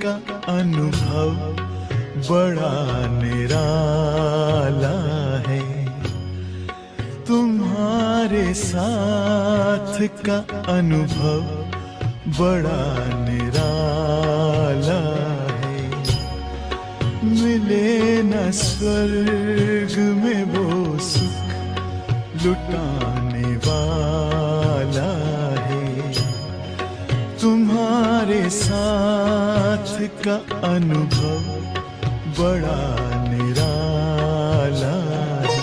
का अनुभव बड़ा निराला है। तुम्हारे साथ का अनुभव बड़ा निराला है। मिले न स्वर्ग में वो सुख लुटाने वाला है। तुम्हारे साथ का अनुभव बड़ा निराला है।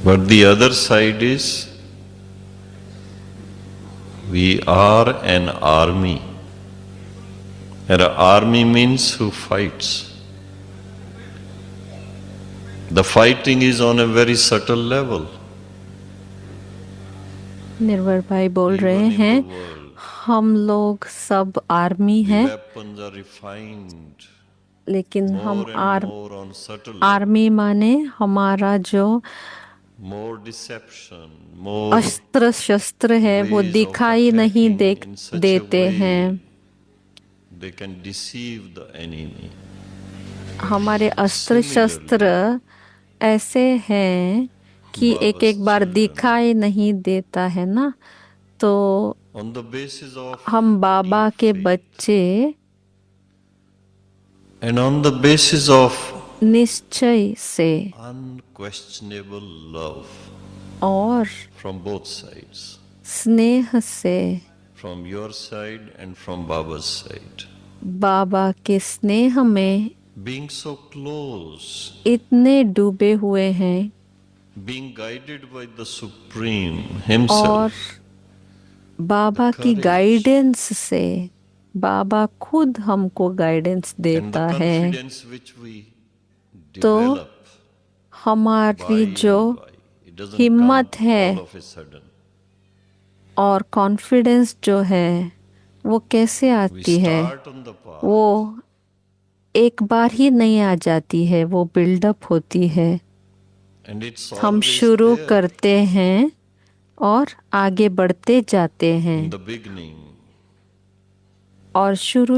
But the other side is, we are an army. And an army means who fights. The fighting is on a very subtle level. निर्वर भाई बोल रहे हैं, हम लोग सब आर्मी हैं, लेकिन हम आर्मी माने हमारा जो अस्त्र शस्त्र है वो दिखाई नहीं देते हैं। हमारे अस्त्र शस्त्र ऐसे हैं कि एक एक बार दिखाई नहीं देता है ना। तो हम बाबा के बच्चे and on the basis of निश्चय से unquestionable love और from both sides, स्नेह से, from your side and from Baba's side, बाबा के स्नेह में being so close, इतने डूबे हुए हैं, being guided by the Supreme Himself, और बाबा की गाइडेंस से बाबा खुद हमको गाइडेंस देता है। तो हमारी जो हिम्मत है और कॉन्फिडेंस जो है वो कैसे आती है? वो एक बार ही नहीं आ जाती है, वो बिल्डअप होती है। हम शुरू करते हैं और आगे बढ़ते जाते हैं। और शुरू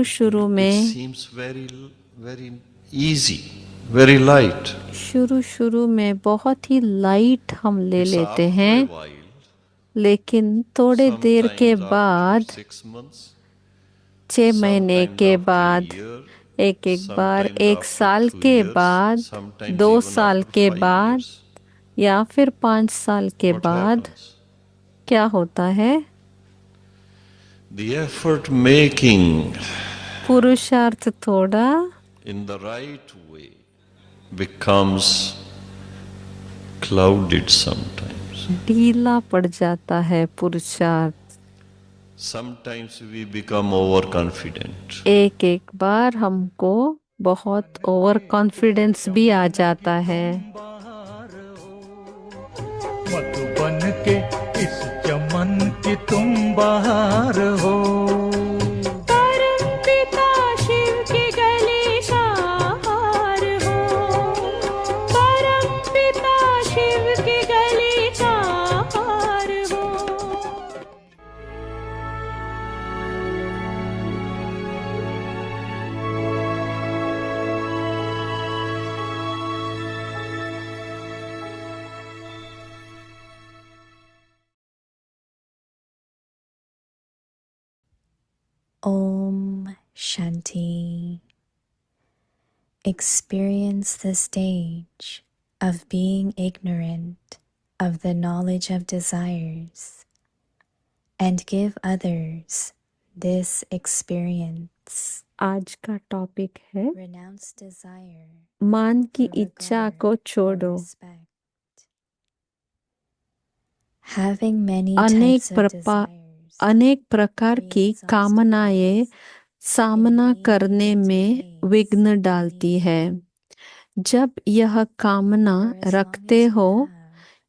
में शुरू में बहुत ही लाइट हम ले लेते हैं, लेकिन थोड़े देर के बाद 6 महीने के बाद, एक बार 1 साल के बाद, 2 साल के बाद या फिर 5 साल के बाद क्या होता है? The effort making पुरुषार्थ थोड़ा in the right way becomes clouded sometimes. ढीला पड़ जाता है पुरुषार्थ। Sometimes we become overconfident. एक बार हमको बहुत ओवर कॉन्फिडेंस भी आ जाता है। मधुबन के इस चमन की तुम बहार हो। परम पिता शिव की गली का हार हो। परम पिता शिव की गली का हार हो। Om Shanti. Experience the stage of being ignorant of the knowledge of desires and give others this experience. आज का टॉपिक है Renounce desire. मान की for इच्छा regard को or छोड़ो। respect. Having many types of desires. अनेक प्रकार की कामनाएं सामना करने में विघ्न डालती है। जब यह कामना रखते हो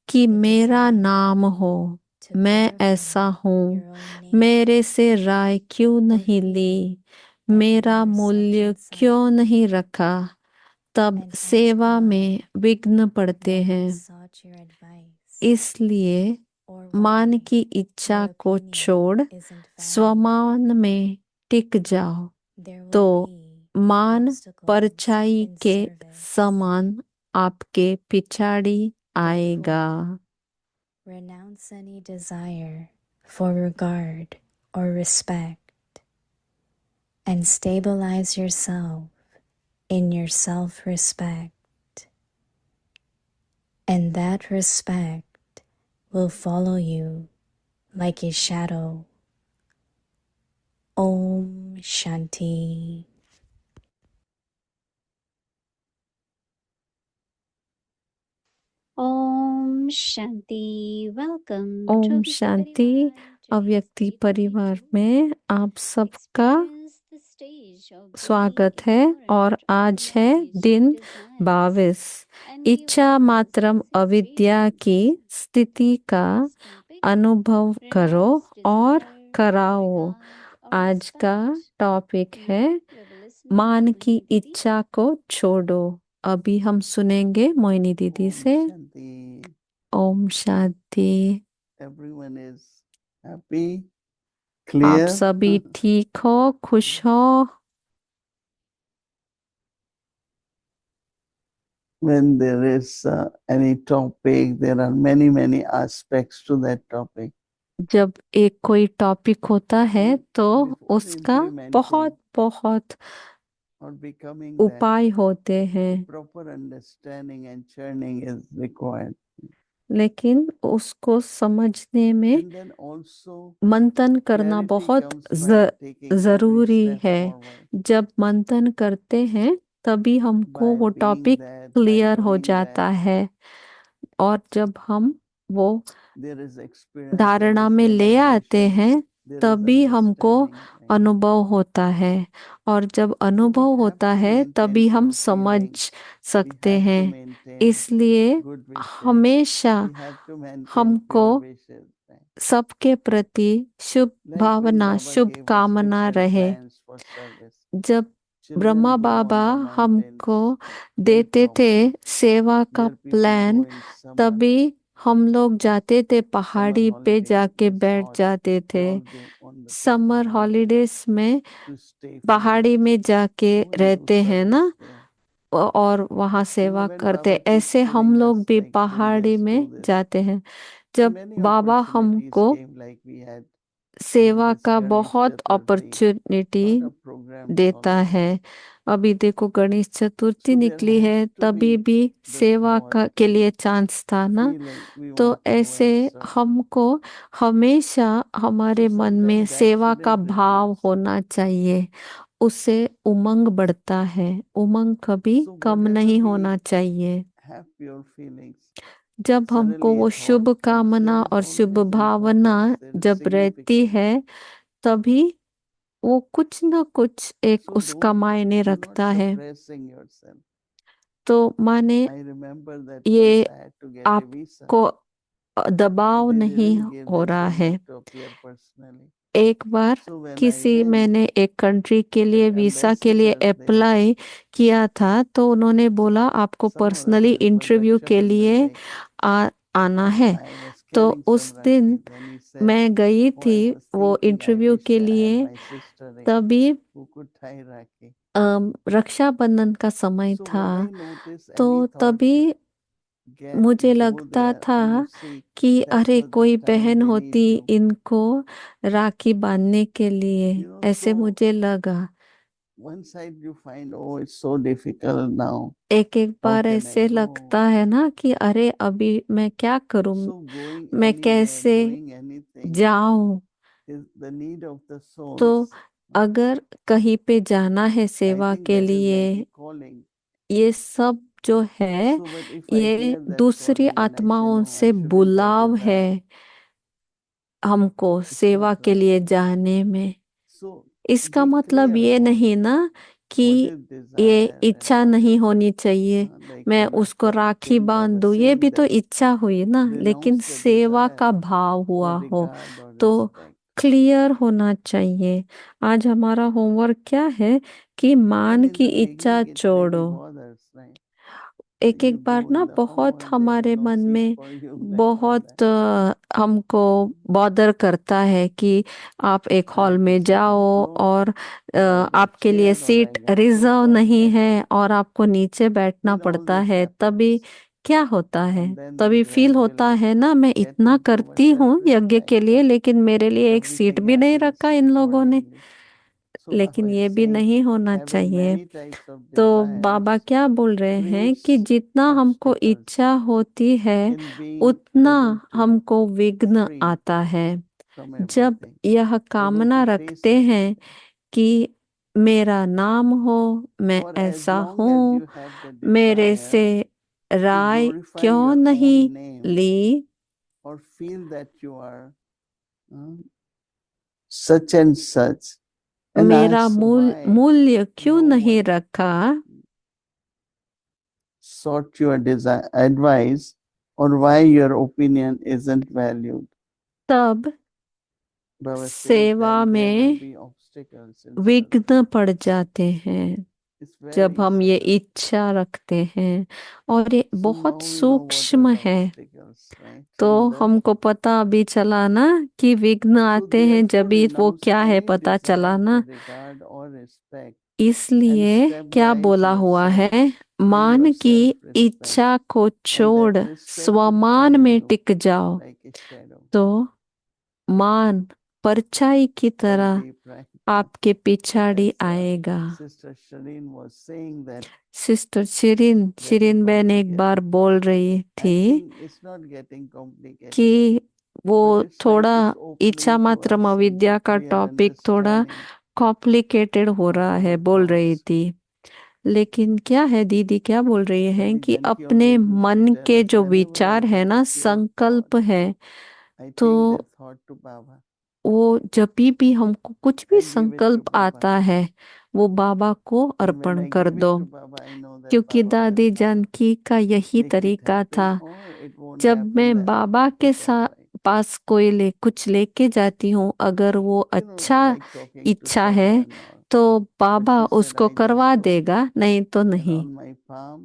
कि मेरा नाम हो, मैं ऐसा हूँ, मेरे से राय क्यों नहीं ली, मेरा मूल्य क्यों नहीं रखा, तब सेवा में विघ्न पड़ते हैं। इसलिए or मान why की इच्छा your को opinion छोड़ isn't valid. स्वमान में टिक जाओ There will तो be मान obstacles परछाई in के service. समान आपके पिछाड़ी आएगा। Renounce any desire for regard or respect and stabilize yourself in your self-respect. And that respect will follow you like a shadow. Om Shanti. Om Shanti welcome Om Shanti अव्यक्ति परिवार में आप सबका स्वागत है और आज है दिन 22। इच्छा मात्रम अविद्या की स्थिति का अनुभव करो और कराओ। आज का टॉपिक है मान की इच्छा को छोड़ो। अभी हम सुनेंगे मोहिनी दीदी से। Shanti. Om Shanti. Everyone is happy, आप clear. सभी ठीक हो, खुश हो। When there is any topic, there are many aspects to that topic. जब एक कोई टॉपिक होता है तो Before उसका implementing बहुत बहुत or becoming that, उपाय होते हैं, proper understanding and churning is required. लेकिन उसको समझने में And then also मंथन करना clarity बहुत comes by taking every जरूरी step है। forward. जब मंथन करते हैं तभी हमको By वो being topic that, by clear हो knowing जाता that, है और जब हम वो there is experience, there धारणा is में ले आते realization, हैं there is तभी हमको understanding, right? अनुभव होता है और जब So we अनुभव have होता to है maintain तभी हम pure समझ feelings. We सकते have to हैं। maintain इसलिए good wishes. हमेशा We have to maintain हमको pure wishes, right? सबके प्रति शुभ Like when Bhavna, Baba Shubh gave us कामना different रहे। plans for service. जब Children Brahma go Baba on the mountains, हमको no देते थे problem. सेवा का There people plan, go in summer, तभी हम लोग जाते थे, summer पहाड़ी पे holidays, जाके it's बैठ hot. जाते They थे। all go on the top of summer mountain holidays में to stay for पहाड़ी में जाके go and do रहते हैं ना service there. और वहाँ You know, सेवा when करते। Baba keeps ऐसे हम telling लोग us भी like do पहाड़ी this, do में this, जाते हैं। and जब many बाबा opportunities हमको came, like we had सेवा this का Ganesh बहुत Chaturthi, opportunity lot of programs देता always. है। अभी देखो गणेश चतुर्थी So there निकली has है, to तभी be भी the सेवा thought का के and लिए चांस था ना। feeling we तो want to go ऐसे and serve. हमको हमेशा हमारे So मन में sometimes that सेवा का shouldn't भाव reduce. होना चाहिए। उससे उमंग बढ़ता है, उमंग कभी So कम whatever नहीं we होना चाहिए। have pure feelings, जब हमको suddenly a वो thought शुभ comes. कामना There is और शुभ always Bhavna importance, there is जब रहती significance. है तभी वो कुछ ना कुछ एक So उसका don't, मायने you're not रखता है। suppressing yourself. तो माने I remember that ये once I had to get a visa. आपको दबाव They नहीं didn't give हो this, रहा you है। have to appear personally. एक बार So when I किसी went, मैंने एक कंट्री के लिए that वीसा के लिए ambassadors, they were, अप्लाई किया था, तो उन्होंने बोला आपको some or personally other, one interview Raksha के Bandhan लिए day, आना है। I was तो carrying उस some दिन Rakhi. Then he said, मैं गई oh, I थी was वो thinking, I इंटरव्यू wish के I लिए। had my sister तभी who could tie Rakhi. Rakshabandhan का समय So था, when I noticed तो any thought तभी get मुझे go लगता there, था and you see कि that अरे was the कोई time बहन they need होती you. इनको राखी बांधने के लिए, You know, ऐसे so मुझे लगा। one side you find, oh, it's so difficult now. एक एक How बार can I ऐसे go? लगता है ना कि अरे अभी मैं क्या करूं, So going मैं anywhere, कैसे doing anything जाऊं। is the need of the तो souls. अगर कहीं पे जाना है I सेवा think के that is लिए, like a calling. ये सब जो है So, but if I ये hear that दूसरी calling and I say, आत्माओं no, I से shouldn't have बुलाव है desire, हमको it's सेवा not के right. लिए जाने में। So इसका be मतलब clear ये about नहीं ना कि what is ये desire and इच्छा what नहीं is, होनी चाहिए like मैं one of उसको the राखी King बांध Baba दूं, ये भी saying तो that इच्छा हुई ना, लेकिन renounce the सेवा का desire भाव हुआ for हो regard or तो respect. क्लियर होना चाहिए। आज हमारा होमवर्क क्या है कि And मान in की the इच्छा beginning, it may be छोड़ो। bothers, right? एक एक बार ना बहुत हमारे मन में बहुत हमको बॉदर करता है कि आप एक हॉल में जाओ और आपके लिए सीट रिजर्व नहीं है और आपको नीचे बैठना पड़ता है, तभी क्या होता है, तभी फील होता है ना, मैं इतना करती हूँ यज्ञ के लिए लेकिन मेरे लिए एक सीट भी नहीं रखा इन लोगों ने। लेकिन ये भी नहीं होना चाहिए। तो बाबा क्या बोल रहे हैं कि जितना हमको इच्छा होती है उतना हमको विघ्न आता है। जब यह कामना रखते हैं कि मेरा नाम हो, मैं ऐसा हूं, मेरे से राय क्यों नहीं ली, or feel that you are such and such and मेरा ask why मूल्य क्यों no नहीं one रखा, sought your advice or why your opinion isn't valued. तब Baba says सेवा then there will में be obstacles in service. विघ्न पड़ जाते हैं It's very जब हम ये subtle. इच्छा रखते हैं, और ये So बहुत now we know what are सूक्ष्म the है। obstacles, right? तो Through the हमको पता अभी चला ना कि विघ्न so आते हैं, जब therefore भी वो renounce क्या है any पता चला desire ना। for regard or respect and इसलिए step क्या rise बोला हुआ है, yourself to मान your की self-respect. इच्छा को And that छोड़ respect will स्वमान follow में you टिक जाओ, like a shadow. तो मान परछाई की As तरह we practice, आपके पिछाड़ी as आएगा। Sister Shireen was saying that sister Shirin getting बहन एक complicated. बार बोल रही I थी think it's not getting complicated, कि वो but it's like थोड़ा it's इच्छा opening to मात्र us and अविद्या का we are टॉपिक थोड़ा understanding कॉम्प्लिकेटेड हो of रहा है, our बोल रही thoughts. थी। लेकिन क्या है दीदी, क्या बोल रही हैं Daddy कि Janki अपने always used to मन tell के us जो whenever I विचार है get ना, a pure संकल्प thought, है, I तो take that thought to Baba. वो जब भी हमको कुछ भी I give it to संकल्प Baba. आता है वो बाबा को And when अर्पण I कर give it दो, to Baba, I know that क्योंकि Baba will दादी जानकी का यही make it तरीका happen था। or it won't जब happen मैं then. बाबा के It's all right. पास कोई कुछ लेके जाती हूँ, अगर वो You know, अच्छा like talking to इच्छा है someone or तो but बाबा she said उसको I just करवा took देगा, नहीं तो and नहीं। on my palm,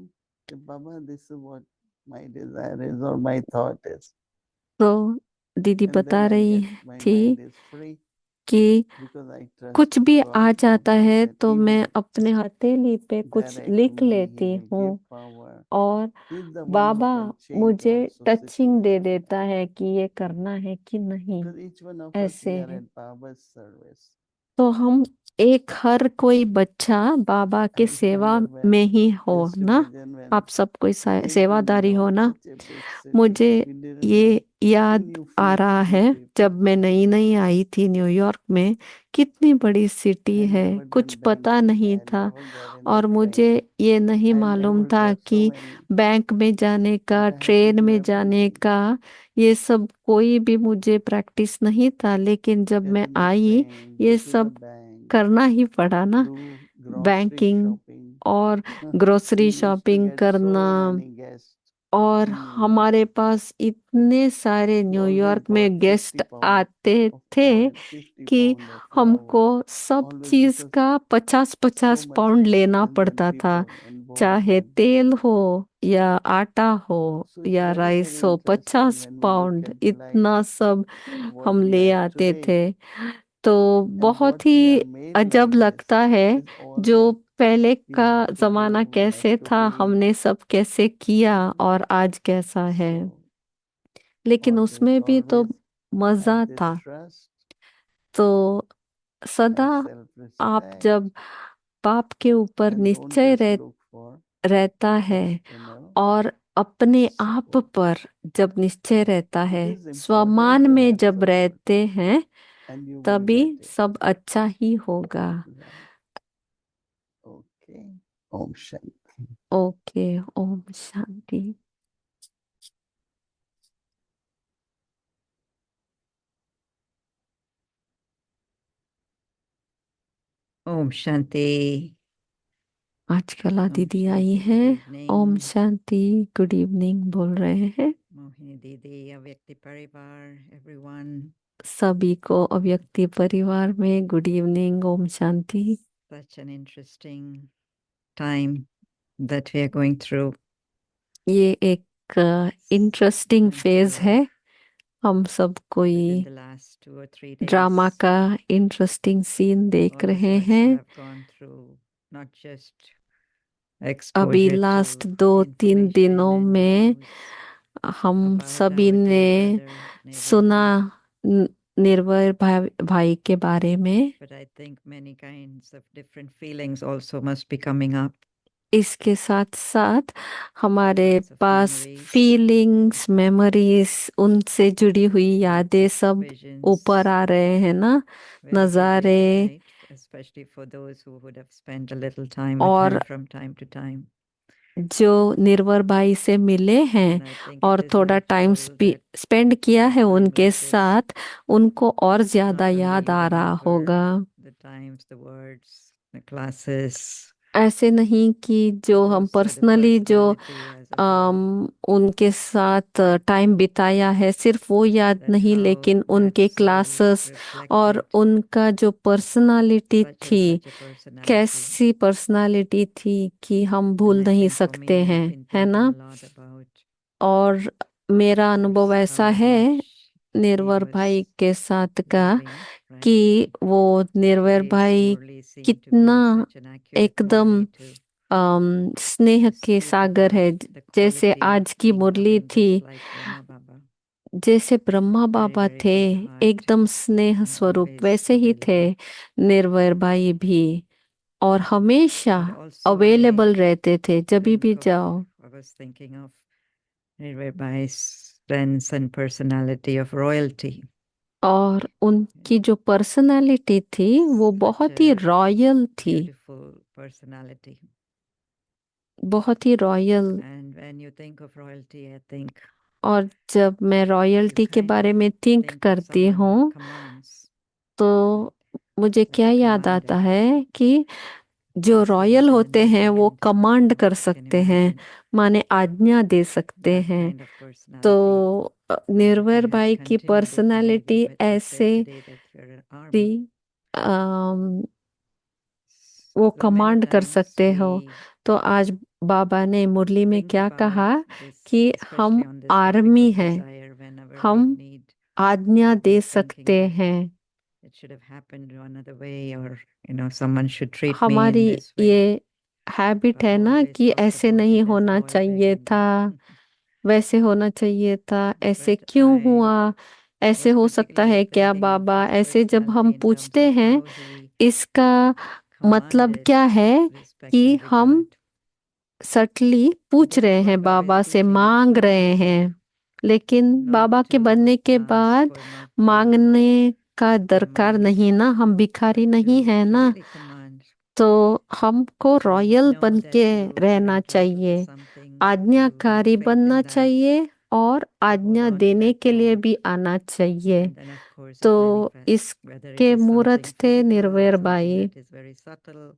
say, Baba, this is what my desire is or my thought is. तो दीदी And बता then I रही get my थी mind is free कि because I trust कुछ भी God, आ जाता Baba, है that तो He मैं will अपने हथेली पे कुछ direct लिख me, He लेती will give हूँ power. और He's the one who Baba can change मुझे also टचिंग दे situation. देता है कि ये करना है कि नहीं, Because each one of us, ऐसे we are है। at Baba's service. तो हम हर कोई बच्चा बाबा के I सेवा remember when में ही हो just ना, imagine when आप सब कोई came to सेवादारी New हो York, ना। such a big city, मुझे we didn't ये know. We याद knew आ रहा few है people. जब मैं नई नई आई थी न्यूयॉर्क में, कितनी बड़ी सिटी I है, never कुछ done पता banking. नहीं I था never got in और the मुझे train. ये नहीं I मालूम never था got so कि many. बैंक में जाने का, But I had to train do में जाने everything. का, ये सब कोई भी मुझे प्रैक्टिस नहीं था। लेकिन जब Get मैं in the आई train, ये go to the सब bank, करना ही पड़ा ना, do grocery बैंकिंग shopping. और We grocery used to shopping get करना। so many guests और in New York. हमारे पास इतने सारे We always न्यूयॉर्क bought में 50 गेस्ट pound आते of थे oil, 50 कि pound of हमको flour. सब Always चीज because का 50-50 so much पाउंड लेना expense पड़ता and था, people involved चाहे then. तेल हो या आटा हो So it's या very, राइस very हो, interesting 50 when we look pound at like इतना सब what हम we ले have आते today थे। तो and बहुत what we he are made अजब like this लगता है is all जो what पहले we का have to do, जमाना we have कैसे to था, be. हमने सब कैसे किया और आज कैसा है, So लेकिन उसमें भी तो always मजा have this था। trust, तो सदा have आप self-respect, जब बाप के ऊपर and don't निश्चय just look for रहता है external और अपने आप support. पर जब निश्चय रहता It है, is important स्वमान to में have जब support रहते हैं, and you will तभी get it. सब अच्छा ही होगा। Right. Okay. Om Shanti. Okay, Om Shanti. Om Shanti. आजकल Om दीदी आई Shanti. है, Good evening. Om Shanti, good evening बोल रहे हैं। Mohini Didi, Avyakti Parivar, everyone. सभी को अव्यक्ति परिवार में गुड इवनिंग, ओम शांति। Such an interesting time that we are going through. ये एक इंटरेस्टिंग फेज And है। हम सब कोई within the last 2 or 3 drama days, का इंटरेस्टिंग सीन देख all of रहे us हैं। have gone through not just अभी exposure लास्ट to 2-3 information दिनों and में news हम about सभी our ने dear brother सुना Nirvai, निर्भय भाई के बारे में। but I think many kinds of different feelings also must be coming up. इसके साथ साथ हमारे Lots of pass memories, feelings, memories, उनसे जुड़ी हुई lots यादें of सब visions, ऊपर आ रहे हैं ना, very vivid, नज़ारे। right? Especially for those who would have spent a little time with और him from time to time. जो निर्वर भाई से मिले हैं And I think और it is थोड़ा टाइम natural that स्पेंड किया at a है time उनके like this, साथ, उनको और ज्यादा not याद only आ रहा होगा। remember the times, the words, the classes, ऐसे नहीं कि जो but हम also the पर्सनली जो personality as a whole, उनके साथ टाइम बिताया है, सिर्फ वो याद that नहीं, how लेकिन that उनके soul क्लासेस और reflected उनका जो पर्सनालिटी such and थी, such a personality. कैसी पर्सनालिटी थी कि हम भूल And I नहीं think for सकते me, I've हैं, been है thinking ना। a lot about और मेरा अनुभव just ऐसा how है much he निर्वर was भाई के साथ का loving, right? कि वो निर्वर Today's भाई Murli seemed to कितना be such an accurate एकदम Murli to स्नेह के speak सागर about है। the जैसे quality of आज की being मुरली loving थी, just like Brahma Baba. जैसे ब्रह्मा Very, बाबा very थे, good heart एकदम स्नेह and स्वरूप, always वैसे ही थे available. निर्भय भाई भी। और हमेशा But also अवेलेबल रहते थे, जब भी think of, जाओ। I was thinking of Nirvai Bai's sense and personality of royalty. और उनकी जो पर्सनालिटी थी वो Such बहुत ही a रॉयल थी, beautiful personality. बहुत ही royal. And when you think of royalty, I think और जब मैं you रॉयल्टी के kind बारे of में थिंक think of करती someone who हूँ, commands, तो मुझे like क्या a याद आता commander. है कि जो That's the royal word in होते हैं वो American कमांड कर I can सकते हैं, imagine. माने आज्ञा दे सकते That हैं। kind of personality. तो And he निर्भय has भाई की continued it. And even personality what you said ऐसे today that you're an थी, army. अम, वो So many कमांड कर times सकते हो। we तो आज बाबा ने मुरली में bring to क्या Baba कहा this, कि हम especially on this topic army of हैं, desire, whenever we हम need, आज्ञा we दे are thinking सकते that हैं। it should have happened another way, or someone should treat me in हमारी this way. ये हैबिट है Baba ना always कि talked ऐसे about नहीं it as होना boy चाहिए begging. था, वैसे होना चाहिए था, ऐसे But क्यों I हुआ, ऐसे was हो सकता particularly है क्या thinking of बाबा, his ऐसे जब हम personality in terms पूछते of हैं, how he इसका मतलब commanded क्या है respect कि and हम regard. सटली So पूछ this रहे is what हैं, Baba is बाबा से teaching us मांग now, रहे हैं। लेकिन not बाबा के to बनने के ask बाद or not to मांगने का दरकार command, नहीं ना, हम भिखारी but नहीं है to ना। really command तो हमको and रॉयल know बन that के you are रहना entitled to चाहिए, something, to आज्ञाकारी have faith बनना in that, चाहिए और to hold आज्ञा on to देने that के लिए thought, भी आना चाहिए। and then of course it तो manifests, whether it इसके is मूरत something थे physical or Nirvair something by. that is very subtle.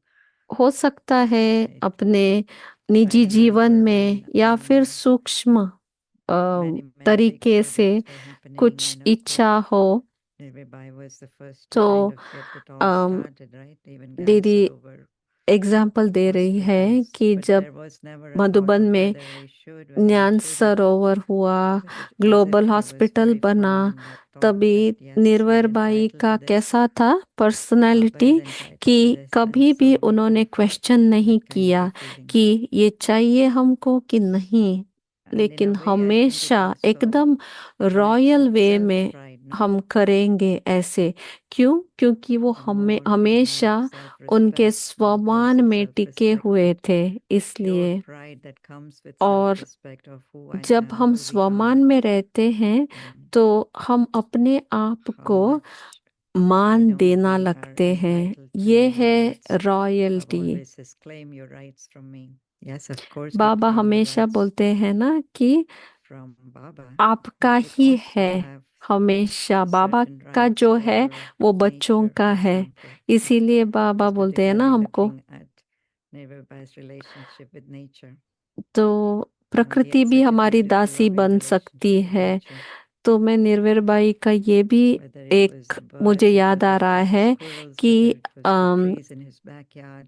हो सकता है It, अपने I निजी जीवन remember में when या फिर सूक्ष्म many big तरीके से projects were happening, कुछ and of इच्छा course हो, Nirvibai was the first to तो kind of get it all um, started, right? Even दीदी cancer over एग्जाम्पल दे रही है hospitals. कि But जब there was never a thought Madhuban of में whether we should, whether we ज्ञान shouldn't. सरोवर हुआ, It was as if global he was hospital very बना, firm in that thought तभी that yes, Nirvair we're by entitled का to this. कैसा था Baba personality is entitled कि to this, and कभी भी so we उन्होंने have क्वेश्चन नहीं that kind of किया a feeling. कि ये चाहिए हमको कि नहीं, And in a लेकिन way, I think it हमेशा also एकदम connects रॉयल with वे में self-pride, no? हम करेंगे ऐसे। क्यों? क्योंकि वो The हमें more we हमेशा have उनके self-respect, स्वमान self-worth, में टिके self-respect, हुए that थे, pure इसलिए। pride that comes with और self-respect of who I जब am, हम who we are, स्वमान में रहते हैं and तो हम अपने आप how को much मान देना we are लगते हैं। entitled to ये your है rights. Baba royalty. always says, claim your rights from me. Yes, of course, we Baba claim the हमेशा rights बोलते हैं ना कि from Baba. आपका But we ही also है, have हमेशा बाबा certain का rights जो है over वो बच्चों nature, का for है। example. इसीलिए I बाबा was बोलते हैं ना particularly हमको, looking at Nirvibai's relationship with nature. तो And he प्रकृति had भी such a हमारी beautiful, दासी loving बन सकती relationship with है। nature. तो मैं निर्वैर बाई का ये भी Whether it was एक the मुझे birds, याद whether आ it रहा was the है squirrels, कि whether it was the um, trees in his backyard.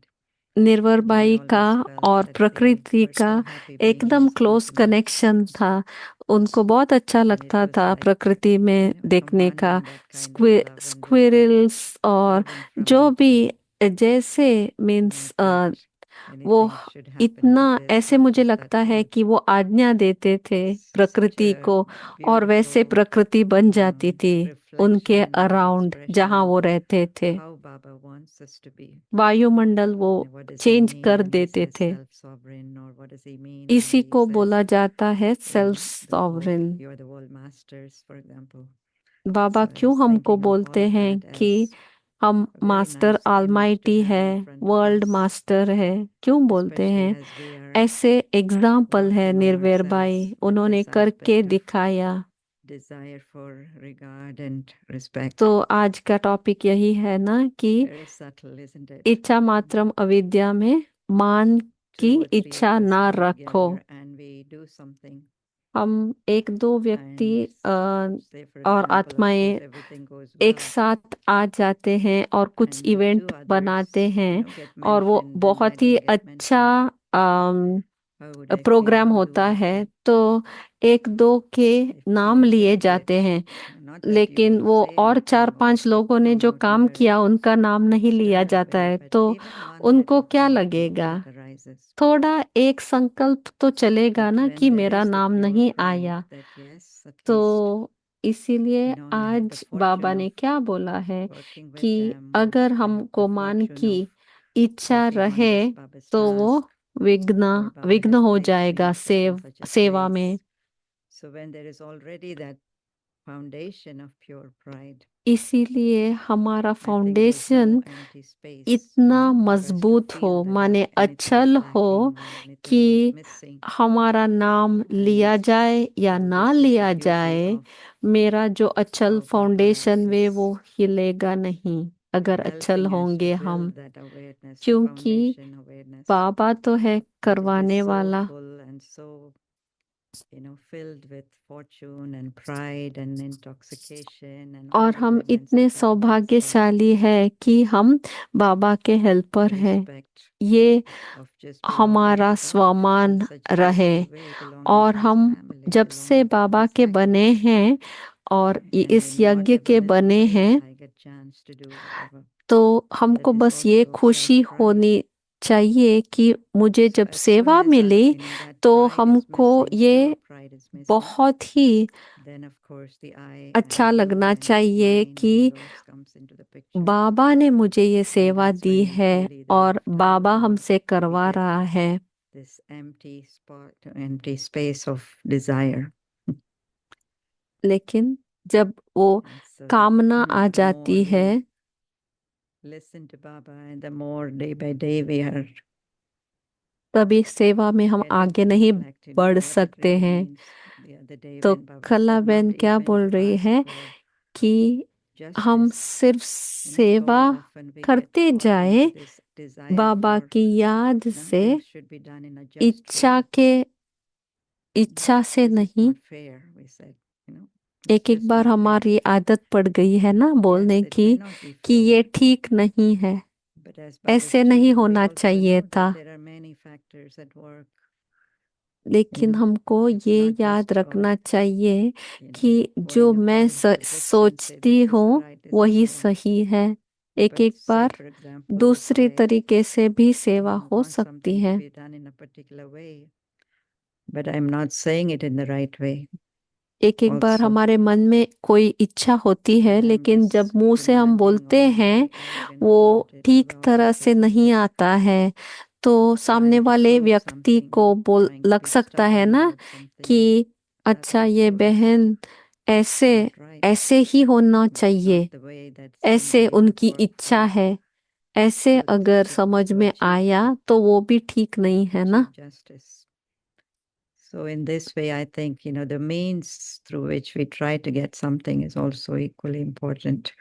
निर्वर And I by always का felt और that they प्रकृति were का so happy being एकदम in क्लोज company. कनेक्शन था। उनको बहुत अच्छा And it लगता was था like, प्रकृति में देखने का। commanding that kind of love and respect, squirrels और even जो from भी जैसे मीन्स not that वो anything should happen इतना with this, ऐसे but मुझे just that लगता है thought. कि वो आज्ञा देते थे Such प्रकृति a को और वैसे beautiful प्रकृति बन जाती थी उनके reflection and अराउंड जहाँ expression वो of रहते थे। how Baba wants us to be. वायुमंडल वो And what does he change mean कर when he देते says थे। self-sovereign, or what does he mean when इसी he को says, बोला जाता है you self know, the world, sovereign. you're the world masters, for example. Baba So I क्यों was हमको thinking of all बोलते of हैं that कि as हम a very master nice image to almighty have है, in front of world us, master है, क्यों बोलते especially हैं? as we are ऐसे एग्जाम्पल है working on Nirvair by, ourselves with उन्होंने this करके aspect of दिखाया। desire for regard and respect. तो आज का टॉपिक यही है ना कि Very subtle, isn't it? इच्छा मात्रम अविद्या में मान की 2 or 3 of इच्छा us ना come रखो। together and we do something. हम एक दो व्यक्ति And say, for और example, of course, आत्माएं everything goes एक well. साथ आ जाते हैं और कुछ And 2 इवेंट others, बनाते हैं get और वो mentioned and I बहुत ही don't get अच्छा mentioned. How would I feel? Programme How do होता I है। feel? तो एक दो के If नाम you लिए did जाते it, हैं, not that you लेकिन वो say और anything चार or पांच लोगों ने come जो out काम with a किया उनका नाम नहीं लिया external जाता way, है, but तो even one उनको type of क्या thought लगेगा? that arises. थोड़ा एक संकल्प तो चलेगा But ना when कि there मेरा is the नाम pure नहीं pride आया। that yes, at least, तो इसीलिए you know, I had the आज fortune बाबा ने of क्या बोला है working with कि them, or अगर I had हमको the मान fortune की of इच्छा working on रहे this Baba's तो वो task विघ्न where Baba विघ्न has हो placed me जाएगा in such a सेवा में। place. So when there is already that foundation of pure pride, इसीलिए हमारा I think there's foundation no empty space, इतना for us to मजबूत हो, feel that माने anything अचल is हो lacking or anything was कि missing. हमारा नाम लिया And जाए या so ना this is the लिया beauty जाए, of मेरा जो अचल how Baba foundation way has वो हिलेगा नहीं अगर अचल helping us होंगे to हम, build that awareness, the क्योंकि foundation awareness, बाबा तो है that it करवाने is so वाला। full and so, you know, filled with fortune and pride and intoxication and all और the हम elements इतने that Baba has brought. सौभाग्यशाली है कि हम बाबा के हेल्पर हैं। Respect ये of just belonging हमारा to Baba in स्वमान such a रहे। beautiful way, belonging और to his हम family, जब से belonging to बाबा his के sacrifice. बने हैं और And इस in यज्ञ के whatever बने little way हैं, I get chance to do whatever, तो हमको that is बस ये also खुशी self-pride. होनी चाहिए कि मुझे So जब as soon सेवा as milli you know that तो pride is हमको missing, ये pure pride is missing, बहुत ही then of course the I अच्छा and me लगना and चाहिए mine कि and yours comes into the picture. बाबा ने मुझे ये And सेवा that's दी when we है truly then और have बाबा time for हमसे we करवा get रहा है। this empty spot, empty space of desire. लेकिन जब वो And so, कामना you know, uh the more जाती है, we listen to Baba and the more day by day we are तभी सेवा में हम getting आगे to नहीं reflect, you know, बढ़ what it सकते really हैं। means. The other day तो when Baba कला said बहन not क्या even बोल to रही ask है for कि हम justice. सिर्फ You know, so सेवा often we get करते caught जाए, into this desire Baba for, की याद you know, से, things should be done in a just इच्छा way. के इच्छा से This is नहीं। not fair, we said, you know. It's एक एक just बार not fair. हमारी आदत पड़ गई है ना बोलने Yes, it की may not be कि fair. ये ठीक नहीं है, But as Baba's ऐसे नहीं children, we होना also चाहिए know था। that there are many factors at work. लेकिन know, हमको it's ये not याद just about, रखना चाहिए you know, कि जो pouring a मैं bottle of Vicks and say सोचती this is हूँ right, this is वही wrong. सही है। एक But एक say, bar for example, if दूसरी I, तरीके से भी you सेवा know, हो want सकती something to है। be done in a particular way, but I'm not saying it in the right way. एक एक बार Also, हमारे मन में कोई इच्छा होती है, and I'm लेकिन जब just मुंह से हम demanding बोलते or हैं very arrogant वो about it, ठीक Baba तरह always से says it's नहीं just आता है, तो सामने trying to वाले prove व्यक्ति something, को बोल trying to लग be सकता है stubborn ना about something. कि That अच्छा ये also is बहन ऐसे not right. ऐसे ही होना It's चाहिए, not the way that ऐसे somebody would उनकी work इच्छा for. है, ऐसे So अगर to समझ में achieve आया that, तो वो भी ठीक नहीं है ना। achieve justice. So in this way, I think, you know, the means through which we try to get something is also equally important.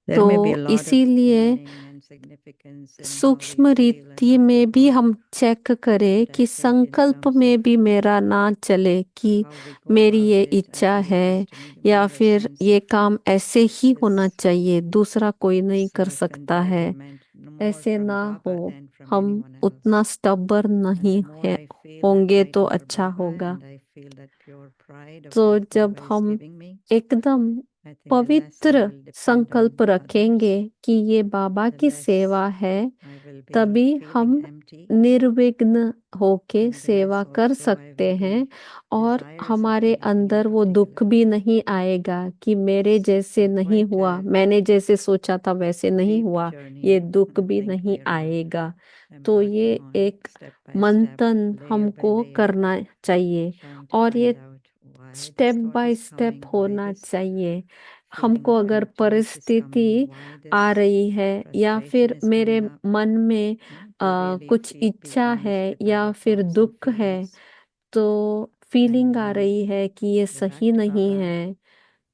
There may be a तो lot of इसीलिए meaning and significance in how we सूक्ष्म feel and रीति what we में भी want, हम check करें but I कि think in संकल्प terms में of भी मेरा ना चले कि how we go मेरी about ये it, I इच्छा feel it है has to be या more a फिर sense ये of काम ऐसे ही होना this चाहिए, दूसरा कोई नहीं कर सकता है। self-entitlement, more ऐसे from ना Baba हो, than from हम anyone else. उतना स्टबर्न And the नहीं more है I feel that होंगे तो light over अच्छा Baba होगा। and I feel that pure pride of तो what जब Baba is हम giving me, एकदम I think the less I पवित्र will depend संकल्प on रखेंगे others, कि ये बाबा the की less सेवा है, I will be तभी feeling हम empty, निर्विघ्न होके and the सेवा less कर also I सकते will हैं, be और desirous of हमारे anything in अंदर वो दुख particular. भी नहीं आएगा कि मेरे जैसे So नहीं quite हुआ, a मैंने जैसे सोचा था वैसे नहीं deep हुआ, journey, ये and दुख I भी think नहीं we are आएगा। तो ये embarking on एक step by step, मंथन layer by हमको layer, करना चाहिए, trying to और find ये out why this step thought by is step coming, why होना this चाहिए। feeling हमको of अगर emptiness is coming, परिस्थिति why आ this रही है या frustration फिर is मेरे coming up, मन में to really कुछ be इच्छा honest है with या our फिर thoughts and दुख है, feelings, तो and फीलिंग आ then रही है कि ये go back सही to नहीं Baba है,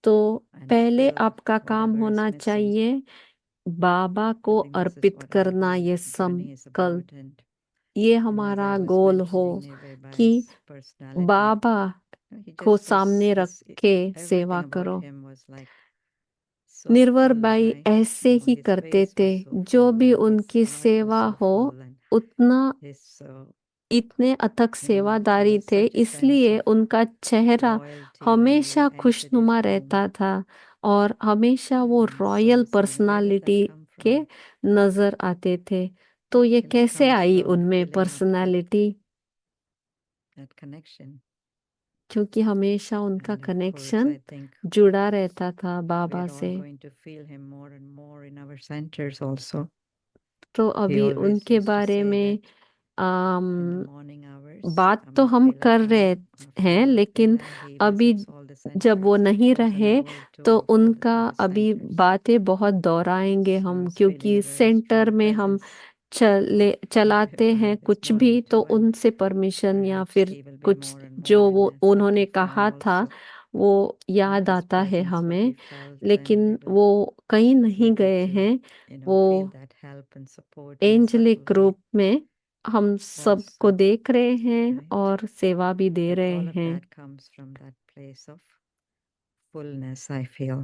तो and पहले fill आपका काम whatever is होना missing. चाहिए बाबा I को think this is Arpit what our करना whole ये journey is संकल्प, about, and ये as I हमारा was गोल हो mentioning Neve कि Bai's personality, बाबा he को just सामने was रख his, के everything सेवा about करो। him was like so निर्वर full, by right? ऐसे You know, ही his करते face थे, was so जो full भी and his उनकी heart was सेवा so हो full, and उतना his इतने अथक there सेवादारी was थे, such a sense इसलिए of उनका चेहरा loyalty when हमेशा you entered खुशनुमा his home. रहता था, और हमेशा वो And royal so where did that personality come के from? नजर आते थे। तो ये You know, it कैसे comes आई from उनमें filling up with personality? that connection. क्योंकि हमेशा उनका And of course, connection I think जुड़ा रहता था बाबा we're all से। going to feel him more and more in our centers also. तो He अभी always उनके used to बारे say में that in the आम, morning hours, बात तो हम Amar कर Pela रहे Kam, हैं, Amar लेकिन Pela, he अभी visits all the जब वो centers, नहीं goes on a रहे world तो tour of all उनका the अभी centers. बातें बहुत दोहराएंगे So I हम, was क्योंकि feeling a very centre strong में हम presence चलाते Baba हैं this कुछ भी, morning तो too, and उनसे परमिशन या perhaps फिर he will be कुछ more and जो more वो in that उन्होंने subtle कहा form था also. वो And याद his आता है presence, what हमें, we felt when लेकिन we वो were कहीं नहीं able गए to, हैं। you know, वो feel that help and support in a subtle angelic way रूप में हम सबको also, देख रहे हैं right? और सेवा भी दे But रहे all of हैं। that comes from that place of fullness, I feel.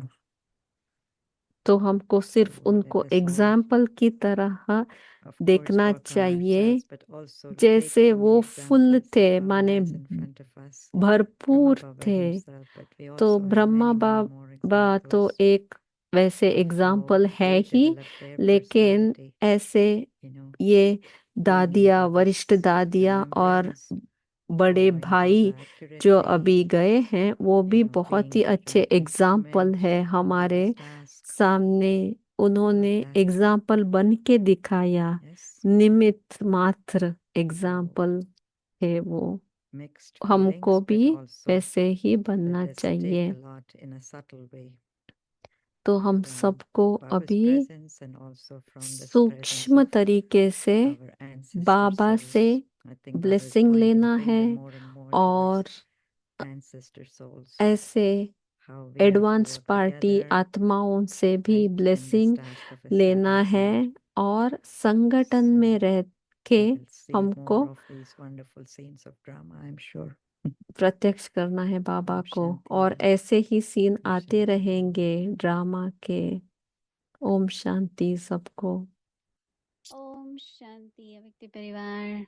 तो हमको सिर्फ So let उनको us all, एग्जाम्पल की तरह of course, देखना work on चाहिए, ourselves, but also take जैसे from वो the फुल examples थे, that Baba माने has in front of us. भरपूर Brahma Baba थे। himself, but we तो also have Brahma many, many more बाबा तो examples एक वैसे of how एग्जाम्पल है they ही, developed their लेकिन personality, ऐसे you know, ये being दादिया, able to वरिष्ठ दादिया और remembrance, बड़े following भाई Baba जो accurately, अभी गए हैं, वो you भी know, बहुत being ही the अच्छे right एग्जाम्पल instrument है to do हमारे his task, सामने। उन्होंने of that, एग्जाम्पल बन के दिखाया, yes, निमित्त मात्र एग्जाम्पल है वो। mixed हमको feelings, but भी also वैसे ही बनना let us चाहिए। take a lot in a subtle way तो हम from सबको Baba's अभी presence and also from this presence सूक्ष्म of तरीके से our ancestor बाबा से souls. I think Baba is blessing pointing लेना है, finger more and more और towards ancestor souls, ऐसे how we have to advance work party together, आत्माओं से भी right, in this blessing task of लेना है, establishment. और संगठन So में रह के we will see हमको more of these wonderful scenes of drama, I'm sure. प्रत्यक्ष करना है बाबा Om को, Shanti. और ऐसे ही सीन Om आते Shanti. रहेंगे ड्रामा के। ओम शांति सबको। ओम शांति अव्यक्त परिवार।